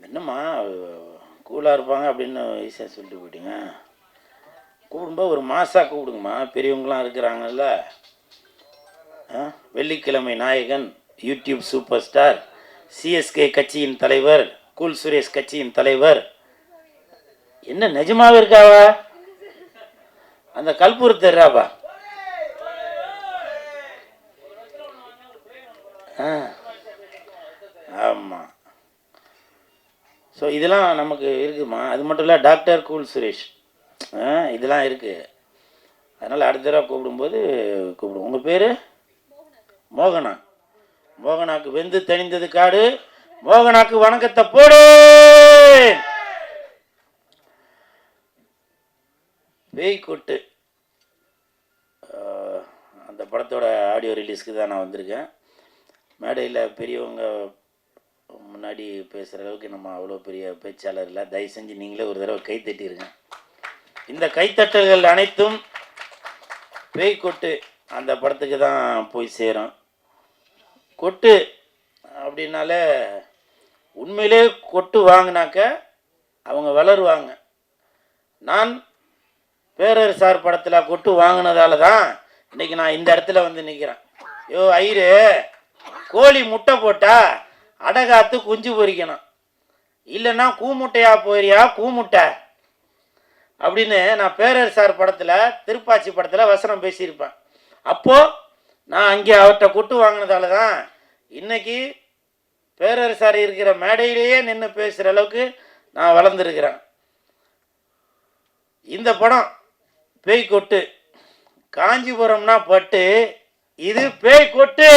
என்னம்மா கூலாக இருப்பாங்க அப்படின்னு ஈஸியாக சொல்லிட்டு போயிட்டீங்க. கூப்பிடும்போது ஒரு மாதம் கூப்பிடுங்கம்மா, பெரியவங்களாம் இருக்கிறாங்கல்ல. வெள்ளிக்கிழமை நாயகன், யூடியூப் சூப்பர் ஸ்டார், சிஎஸ்கே கட்சியின் தலைவர், கூல் சுரேஷ் கட்சியின் தலைவர். என்ன நிஜமாவே இருக்காவா? அந்த கல்பூர் தெரியாப்பா. ஆமாம். ஸோ இதெல்லாம் நமக்கு இருக்குமா? அது மட்டும் இல்லை, டாக்டர் கூல் சுரேஷ் இதெல்லாம் இருக்குது. அதனால் அடுத்த தடவை கூப்பிடும்போது கூப்பிடுவோம். உங்கள் பேர் மோகனா. மோகனாக்கு வெந்து தணிந்தது காடு. மோகனாக்கு வணக்கத்தை போடு. பேய்கொட்டு அந்த படத்தோட ஆடியோ ரிலீஸ்க்கு தான் நான் வந்திருக்கேன். மேடையில் பெரியவங்க முன்னாடி பேசுகிற அளவுக்கு நம்ம அவ்வளோ பெரிய பேச்சாளர் இல்லை. தயவு செஞ்சு நீங்களே ஒரு தடவை கை தட்டிடுங்க. இந்த கைத்தட்டல்கள் அனைத்தும் பேய்கொட்டு அந்த படத்துக்கு தான் போய் சேரும். கொட்டு அப்படின்னாலே உண்மையிலே கொட்டு வாங்கினாக்க அவங்க வளருவாங்க. நான் பேரர் சார் படத்தில் கொட்டு வாங்கினதால தான் இன்றைக்கி நான் இந்த இடத்துல வந்து நிற்கிறேன். ஐயரு, கோழி முட்டை போட்டால் அடகாத்து குஞ்சு பொறிக்கணும், இல்லைன்னா கூமுட்டையாக போயிறியா கூமுட்டை அப்படின்னு நான் பேரர் சார் படத்தில், திருப்பாச்சி படத்தில் வசனம் பேசியிருப்பேன். அப்போது நான் அங்கே அவர்கிட்ட கொட்டு வாங்கினதால தான் இன்றைக்கி பேரர் சார் இருக்கிற மேடையிலேயே நின்று பேசுகிற அளவுக்கு நான் வளர்ந்துருக்கிறேன். இந்த படம் பேய்கொட்டு. காஞ்சிபுரம்னா பட்டு, இது பேய்கொட்டு.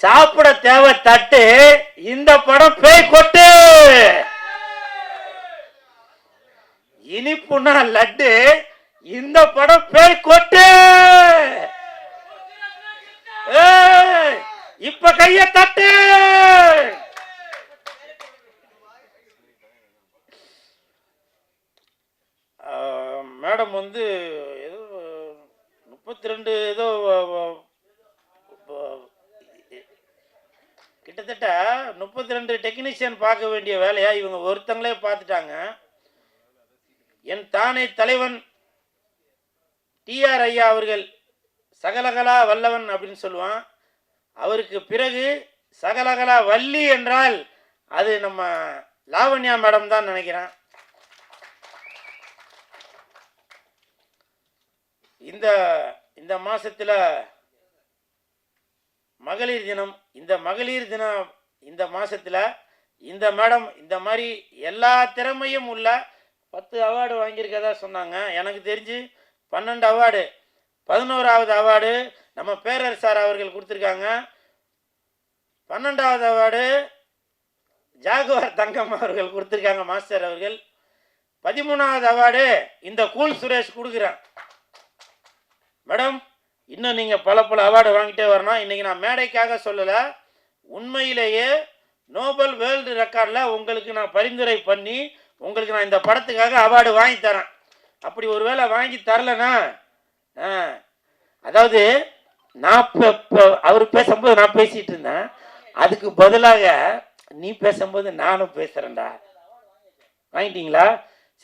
சாப்பிட தேவை தட்டு, இந்த படம் பேய்கொட்டு. இனிப்புனா லட்டு, இந்த படம் பேய்கொட்டு. இப்ப கைய தட்டு. மேடம் வந்து ஏதோ 32 ஏதோ கிட்டத்தட்ட 32 டெக்னீஷியன் பார்க்க வேண்டிய வேலையா இவங்க ஒருத்தங்களே பார்த்துட்டாங்க. என் தானே தலைவன் டிஆர் ஐயா அவர்கள் சகலகலா வல்லவன் அப்படின்னு சொல்லுவான். அவருக்கு பிறகு சகலகலா வள்ளி என்றால் அது நம்ம லாவண்யா மேடம் தான் நினைக்கிறேன். இந்த மாசத்துல மகளிர் தினம். இந்த மகளிர் தினம் இந்த மாசத்துல இந்த மேடம் இந்த மாதிரி எல்லா திறமையும் உள்ள 10 அவார்டு வாங்கியிருக்கதா சொன்னாங்க. எனக்கு தெரிஞ்சு 12 அவார்டு, 11வது அவார்டு நம்ம பேரர் சார் அவர்கள் கொடுத்துருக்காங்க. 12வது அவார்டு ஜாகுவார் தங்கம் அவர்கள் கொடுத்துருக்காங்க, மாஸ்டர் அவர்கள். 13வது அவார்டு இந்த கூல் சுரேஷ் கொடுக்குறேன். மேடம், இன்னும் நீங்கள் பல அவார்டு வாங்கிட்டே வரணும். இன்றைக்கி நான் மேடைக்காக சொல்லலை, உண்மையிலேயே நோபல் வேர்ல்டு ரெக்கார்டில் உங்களுக்கு நான் பரிந்துரை பண்ணி உங்களுக்கு நான் இந்த படத்துக்காக அவார்டு வாங்கி தரேன். அப்படி ஒரு வேளை வாங்கி தரலைன்னா, அதாவது நான் அவர் பேசும்போது நான் பேசிகிட்டு இருந்தேன், அதுக்கு பதிலாக நீ பேசும்போது நானும் பேசுகிறேன்டா. வாங்கிட்டீங்களா?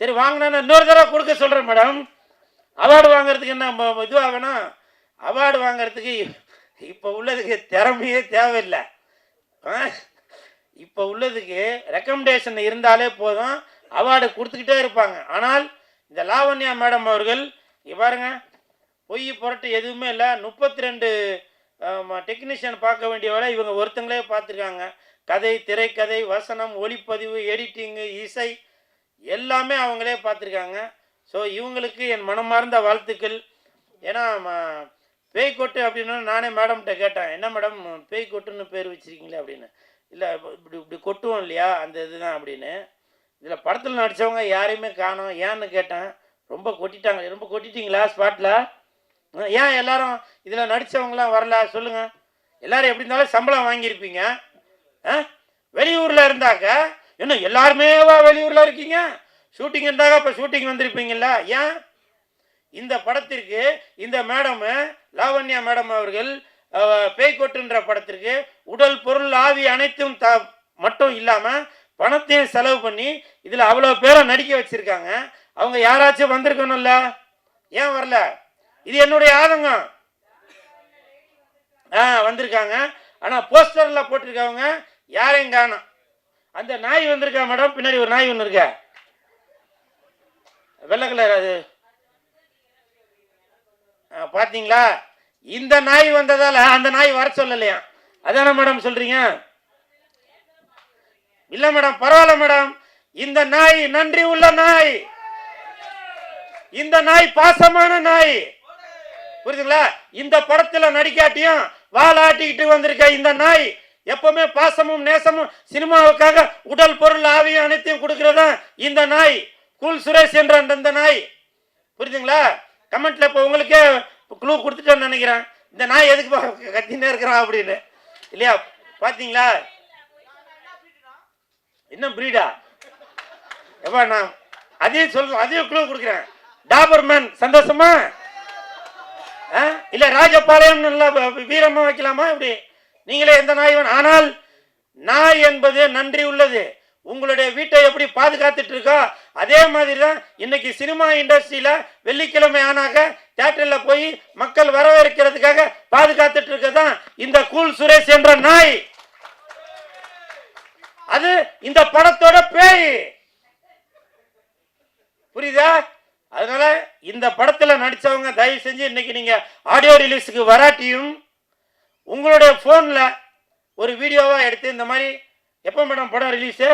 சரி, வாங்கினா இன்னொரு தடவை கொடுக்க சொல்கிறேன் மேடம். அவார்டு வாங்கிறதுக்கு என்ன இதுவாக வேணும்? அவார்டு வாங்கிறதுக்கு இப்போ உள்ளதுக்கு திறமையே தேவையில்லை. இப்போ உள்ளதுக்கு ரெக்கமெண்டேஷன் இருந்தாலே போதும், அவார்டு கொடுத்துக்கிட்டே இருப்பாங்க. ஆனால் இந்த லாவண்யா மேடம் அவர்கள் பாருங்க, பொய் புரட்டு எதுவுமே இல்லை. 32 டெக்னீஷியன் பார்க்க வேண்டிய வேலை இவங்க ஒருத்தங்களே பார்த்துருக்காங்க. கதை, திரைக்கதை, வசனம், ஒளிப்பதிவு, எடிட்டிங்கு, இசை எல்லாமே அவங்களே பார்த்துருக்காங்க. ஸோ இவங்களுக்கு என் மனமார்ந்த வாழ்த்துக்கள். ஏன்னா பேய்கொட்டு அப்படின்னா நானே மேடம்கிட்ட கேட்டேன், என்ன மேடம் பேய்கொட்டுன்னு பேர் வச்சுருக்கீங்களே அப்படின்னு. இல்லை, இப்படி கொட்டுவோம் இல்லையா, அந்த இதுதான் அப்படின்னு. இதில் படத்தில் நடித்தவங்க யாரையுமே காணோம். ஏன்னு கேட்டேன். ரொம்ப கொட்டிட்டாங்க. ரொம்ப கொட்டிட்டீங்களா ஸ்பாட்டில்? ஏன் எல்லாரும் இதில் நடித்தவங்களாம் வரல சொல்லுங்கள். எல்லோரும் எப்படி இருந்தாலும் சம்பளம் வாங்கியிருப்பீங்க. வெளியூரில் இருந்தாக்க இன்னும் எல்லாருமேவா வெளியூரில் இருக்கீங்க? ஷூட்டிங் இருந்தாக இப்போ ஷூட்டிங் வந்திருப்பீங்களா? ஏன் இந்த படத்திற்கு இந்த மேடம் லாவண்யா மேடம் அவர்கள் பேய்கொட்டுன்ற படத்திற்கு உடல் பொருள் ஆவி அனைத்தும் மட்டும் இல்லாமல் பணத்தையும் செலவு பண்ணி இதில் அவ்வளோ பேரை நடிக்க வச்சுருக்காங்க. அவங்க யாராச்சும் வந்திருக்கணும்ல, ஏன் வரல? இது என்னுடைய ஆதங்கம். வந்திருக்காங்க. ஆனால் போஸ்டரில் போட்டிருக்கவங்க யாரையும் காணோம். அந்த நாய் வந்திருக்கா மேடம், பின்னாடி ஒரு நாய் ஒன்று இருக்க, வெள்ளை கலர், அது பார்த்தீங்களா? இந்த நாய் வந்ததால் அந்த நாய் வர சொல்லலையா? அதான மேடம் சொல்றீங்க? இல்லை மேடம், பரவாயில்ல மேடம். இந்த நாய் நன்றி உள்ள நாய், இந்த நாய் பாசமான நாய், புரியுதுங்களா? இந்த படத்தில் நடிக்காட்டியும் வாலாட்டிக்கிட்டு வந்திருக்க இந்த நாய் எப்பவுமே பாசமும் நேசமும் சினிமாவுக்காக உடல் பொருள் ஆவியும் அனைத்தையும் கொடுக்கறதா இந்த நாய். கூல் சுரேஷ் என்ற அந்த நாய், புரியுதுங்களா? கமெண்ட்ல இப்போ உங்களுக்கே க்ளூ கொடுத்துட்டேன்னு நினைக்கிறேன். இந்த நாய் எதுக்கு கத்தினே இருக்கிறான் அப்படின்னு, இல்லையா? பார்த்தீங்களா? இன்னும் பிரீடா எப்பா? நான் அதையும் சொல்றேன், அதையும் க்ளூ கொடுக்குறேன். டாபர்மேன் சந்தோஷமா? இல்ல ராஜபாளையம் நல்லா வீரமா வைக்கலாமா? இப்படி நீங்களே எந்த நாய் வேணும். ஆனால் நாய் என்பது நன்றி உள்ளது. உங்களுடைய வீட்டை எப்படி பாதுகாத்துட்டு இருக்கோ அதே மாதிரி தான் இன்னைக்கு சினிமா இண்டஸ்ட்ரியில வெள்ளிக்கிழமை ஆனாக்க தியேட்டர்ல போய் மக்கள் வரவேற்கிறதுக்காக பாதுகாத்துட்டு இருக்கதான் இந்த கூல் சுரேஷ் என்ற நாய். அது இந்த படத்தோட பேய், புரியுதா? அதனால இந்த படத்துல நடிச்சவங்க தயவு செஞ்சு இன்னைக்கு நீங்க ஆடியோ ரிலீஸுக்கு வராட்டியும் உங்களுடைய போன்ல ஒரு வீடியோவா எடுத்து இந்த மாதிரி, எப்போ மேடம் படம் ரிலீஸு?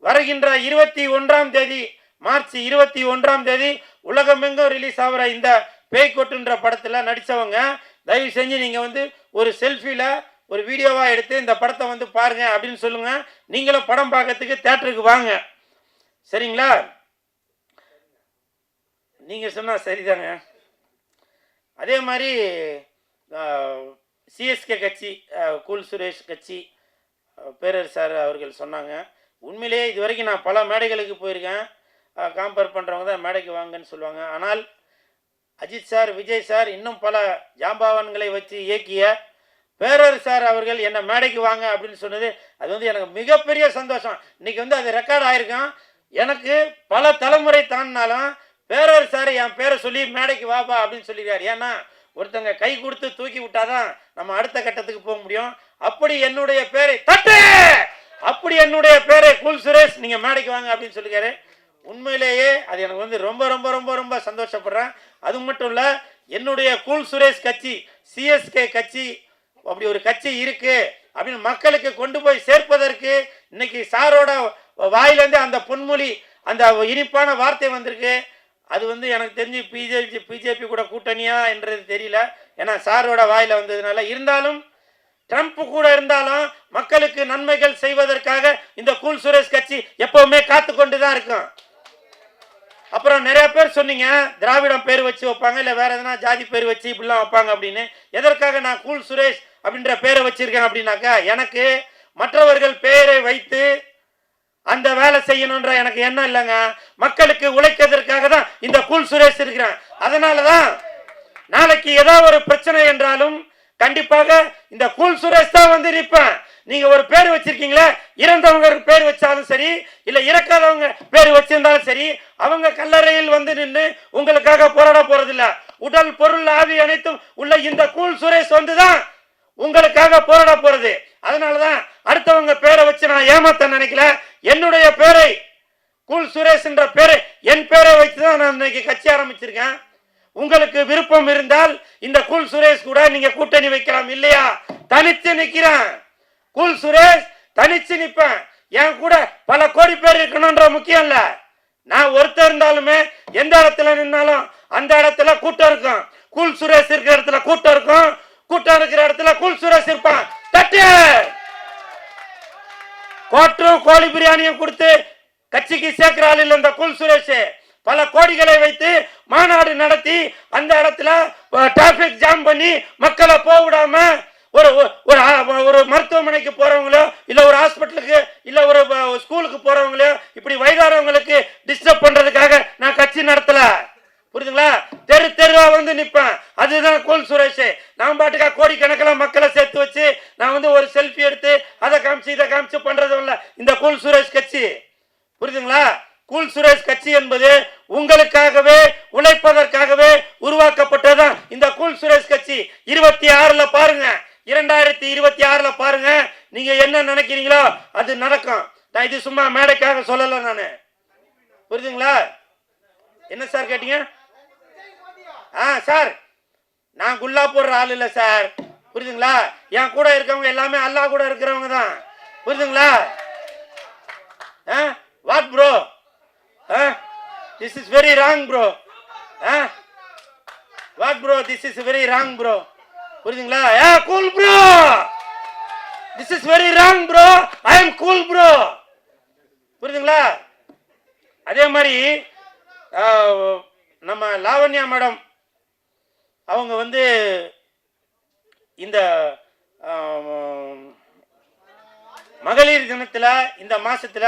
வருகின்ற 21ஆம் தேதி, மார்ச் 21ஆம் தேதி உலகமெங்கும் ரிலீஸ் ஆகிற இந்த பேய் கொட்டுன்ற படத்தில் நடித்தவங்க தயவு செஞ்சு நீங்கள் வந்து ஒரு செல்ஃபியில் ஒரு வீடியோவா எடுத்து இந்த படத்தை வந்து பாருங்க அப்படின்னு சொல்லுங்க. நீங்களும் படம் பார்க்கறதுக்கு தியேட்டருக்கு வாங்க, சரிங்களா? நீங்கள் சொன்னால் சரிதாங்க. அதே மாதிரி சிஎஸ்கே கட்சி, கூல் சுரேஷ் கட்சி பேரர் சார் அவர்கள் சொன்னாங்க. உண்மையிலேயே இது வரைக்கும் நான் பல மேடைகளுக்கு போயிருக்கேன். காம்பேர் பண்ணுறவங்க தான் மேடைக்கு வாங்கன்னு சொல்லுவாங்க. ஆனால் அஜித் சார், விஜய் சார், இன்னும் பல ஜாம்பவான்களை வச்சு இயக்கிய பேரர் சார் அவர்கள் என்னை மேடைக்கு வாங்க அப்படின்னு சொன்னது அது வந்து எனக்கு மிகப்பெரிய சந்தோஷம். இன்னைக்கு வந்து அது ரெக்கார்ட் ஆயிருக்கும். எனக்கு பல தலைமுறை தாண்டினாலும் பேரர் சார் என் பேரை சொல்லி மேடைக்கு வாப்பா அப்படின்னு சொல்லிடுறாரு. ஏன்னா ஒருத்தங்க கை கொடுத்து தூக்கி விட்டாதான் நம்ம அடுத்த கட்டத்துக்கு போக முடியும். அப்படி என்னுடைய பேரை தட்டு, அப்படி என்னுடைய பேரை கூல் சுரேஷ் நீங்க மேடைக்கு வாங்க அப்படின்னு சொல்லிருக்காரு. உண்மையிலேயே அது எனக்கு வந்து ரொம்ப ரொம்ப ரொம்ப ரொம்ப சந்தோஷப்படுறேன். அது மட்டும் இல்ல, என்னுடைய கூல் சுரேஷ் கட்சி, சிஎஸ்கே கட்சி, அப்படி ஒரு கட்சி இருக்கு அப்படின்னு மக்களுக்கு கொண்டு போய் சேர்ப்பதற்கு இன்னைக்கு சாரோட வாயிலிருந்து அந்த பொன்மொழி, அந்த இனிப்பான வார்த்தை வந்திருக்கு. அது வந்து எனக்கு தெரிஞ்சு பிஜேபி கூட கூட்டணியா என்றது தெரியல, ஏன்னா சாரோட வாயில வந்ததுனால. இருந்தாலும் ட்ரம்ப் கூட இருந்தாலும் மக்களுக்கு நன்மைகள் செய்வதற்காக இந்த கூல் சுரேஷ் கட்சி எப்பவுமே காத்து கொண்டு தான் இருக்கும். அப்புறம் நிறைய பேர் சொன்னீங்க திராவிடம் பேர் வச்சு வைப்பாங்க, இல்லை வேற எதனா ஜாதி பேர் வச்சு இப்படிலாம் வைப்பாங்க அப்படின்னு. எதற்காக நான் கூல் சுரேஷ் அப்படின்ற பேரை வச்சிருக்கேன் அப்படின்னாக்கா, எனக்கு மற்றவர்கள் பெயரை வைத்து அந்த வேலை செய்யணும்ன்ற எனக்கு எண்ணம் இல்லைங்க. மக்களுக்கு உழைக்கிறதுக்காக தான் இந்த கூல் சுரேஷ் இருக்கிறேன். அதனாலதான் நாளைக்கு ஏதாவது ஒரு பிரச்சனை என்றாலும் கண்டிப்பாக இந்த கூல் சுரேஷ் தான் வந்து நிற்பேன். நீங்க ஒரு பேர் வச்சிருக்கீங்களே, இறந்தவங்க பேர் வச்சாலும் சரி, இல்ல இறக்காதவங்க பேர் வச்சிருந்தாலும் சரி, அவங்க கல்லறையில் வந்து நின்று உங்களுக்காக போராட போறதில்ல. உடல் பொருள் ஆவி அனைத்தும் உள்ள இந்த கூல் சுரேஷ் வந்துதான் உங்களுக்காக போராட போறது. அதனாலதான் அடுத்தவங்க பேரை வச்சு நான் ஏமாத்த நினைக்கல. என்னுடைய பேரை கூல் சுரேஷ் என்ற பேரை, என் பேரை வச்சுதான் நான் இன்னைக்கு கட்சி ஆரம்பிச்சிருக்கேன். உங்களுக்கு விருப்பம் இருந்தால் இந்த கூல் சுரேஷ் கூட நீங்க கூட்டணி வைக்கலாம். இல்லையா, தனித்து நிக்கிறேன். கூல் சுரேஷ் தனிச்சு நிப்பேன். என் கூட பல கோடி பேர் இருக்கணும்ன்ற முக்கியம் இல்ல. நான் ஒருத்தர் இருந்தாலுமே எந்த இடத்துல நின்னாலும் அந்த இடத்துல கூட்டம் இருக்கும். கூல் சுரேஷ் இருக்கிற இடத்துல கூட்டம் இருக்கும், கூட்டம் இருக்கிற இடத்துல கூல் சுரேஷ் இருப்பான். தட்டு கோட்டும் கோழி பிரியாணியும் கொடுத்து கட்சிக்கு சேர்க்கிற ஆள் இல்ல இந்த கூல் சுரேஷ். பல கோடிகளை வைத்து மாநாடு நடத்தி அந்த இடத்துல டிராபிக் ஜாம் பண்ணி மக்களை போக விடாம ஒரு மருத்துவமனைக்கு போறவங்களோ இல்ல ஒரு ஹாஸ்பிட்டலுக்கு இல்ல ஒரு ஸ்கூலுக்கு போறவங்களோ இப்படி வயதானவங்களுக்கு டிஸ்டர்ப் பண்றதுக்காக நான் கட்சி நடத்தல. புரியுதுங்களா? தெரு தெருவா வந்து நிப்பேன். அதுதான் கூல் சுரேஷ். நான் பாட்டுக்கா கோடிக்கணக்கில் மக்களை சேர்த்து வச்சு நான் வந்து ஒரு செல்ஃபி எடுத்து அதை காமிச்சு இதை காமிச்சு வச்சு பண்றதும் இல்ல இந்த கூல் சுரேஷ் கட்சி. புரியுதுங்களா? கூல் சுரேஷ் கட்சி என்பது உங்களுக்காகவே உழைப்பதற்காகவே உருவாக்கப்பட்டதுதான் இந்த கூல் சுரேஷ் கட்சி. 26ல பாருங்க, 2026ல பாருங்க, நீங்க என்ன நினைக்கிறீங்களோ அது நடக்கும். நான் இது சும்மா மேடைக்காக சொல்லல நானு. புரியுதுங்களா? என்ன சார் கேட்டீங்க? சார் நான் குல்லா போடுற ஆள் இல்ல சார். புரியுதுங்களா? என் கூட இருக்கவங்க எல்லாமே அல்லாஹ் கூட இருக்கிறவங்க தான். புரியுதுங்களா? What bro? This is very wrong bro. What bro? This is very wrong bro. புரியுதுங்களா? cool bro. This is very wrong bro. I am cool bro. புரியுதுங்களா? அதே மாதிரி நம்ம லாவண்யா மேடம் அவங்க வந்து இந்த மகளிர் தினத்துல இந்த மாசத்துல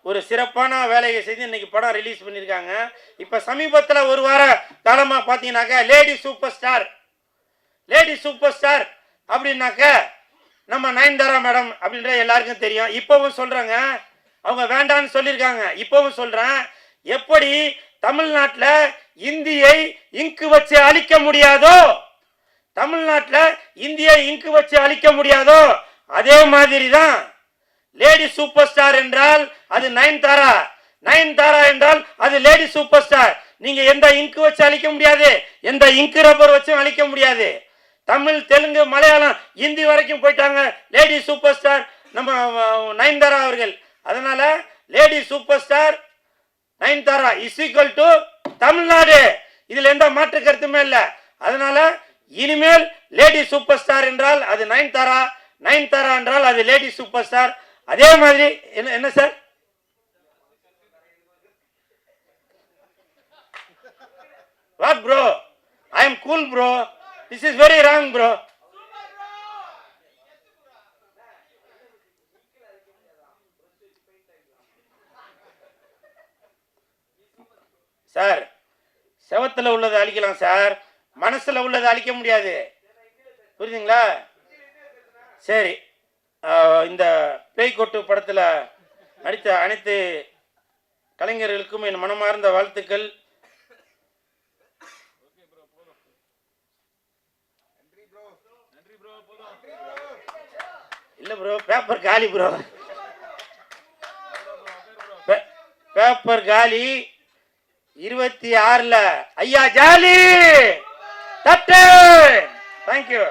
ஒரு சிறப்பான வேலையை செய்து இன்னைக்கு படம் ரிலீஸ் பண்ணியிருக்காங்க. இப்போ சமீபத்தில் ஒரு வார காலமாக பார்த்தீங்கன்னாக்கா லேடி சூப்பர் ஸ்டார் அப்படின்னாக்க நம்ம நயன்தாரா மேடம் அப்படின்ற எல்லாருக்கும் தெரியும். இப்போவும் சொல்கிறாங்க, அவங்க வேண்டான்னு சொல்லியிருக்காங்க. இப்போவும் சொல்கிறேன், எப்படி தமிழ்நாட்டில் இந்தியை இங்கு வச்சு அழிக்க முடியாதோ, தமிழ்நாட்டில் இந்தியை இங்கு வச்சு அழிக்க முடியாதோ அதே மாதிரி தான் லேடி சூப்பர் ஸ்டார் என்றால் அது நயன்தாரா, நயன்தாரா என்றால் அது லேடி சூப்பர் ஸ்டார். நீங்க எந்த இங்கு வச்சு அழிக்க முடியாது, எந்த இங்கு ரப்பர் வச்சும் அழிக்க முடியாது. தமிழ், தெலுங்கு, மலையாளம், ஹிந்தி வரைக்கும் போயிட்டாங்க லேடி சூப்பர் ஸ்டார் நம்ம நயன்தாரா அவர்கள். அதனால lady super star Nayanthara is equal to Tamil Nadu. இதுல எந்த மாற்று கருத்துமே இல்லை. அதனால இனிமேல் லேடி சூப்பர் ஸ்டார் என்றால் அது நயன்தாரா, நயன்தாரா என்றால் அது லேடி சூப்பர் ஸ்டார். அதே மாதிரி என்ன sir? What bro? I am cool bro. This is very wrong bro. Sir, செவத்துல உள்ளதை அழிக்கலாம் சார், மனசுல உள்ளதை அழிக்க முடியாது. புரியுதுங்களா? சரி, இந்த பேய்கொட்டு படத்தில் நடித்த அனைத்து கலைஞர்களுக்கும் என் மனமார்ந்த வாழ்த்துக்கள். இல்ல ப்ரோ, பேப்பர் காலி ப்ரோ, பேப்பர் காலி. 26ல ஐயா ஜாலி தட்டு. தேங்க்யூ.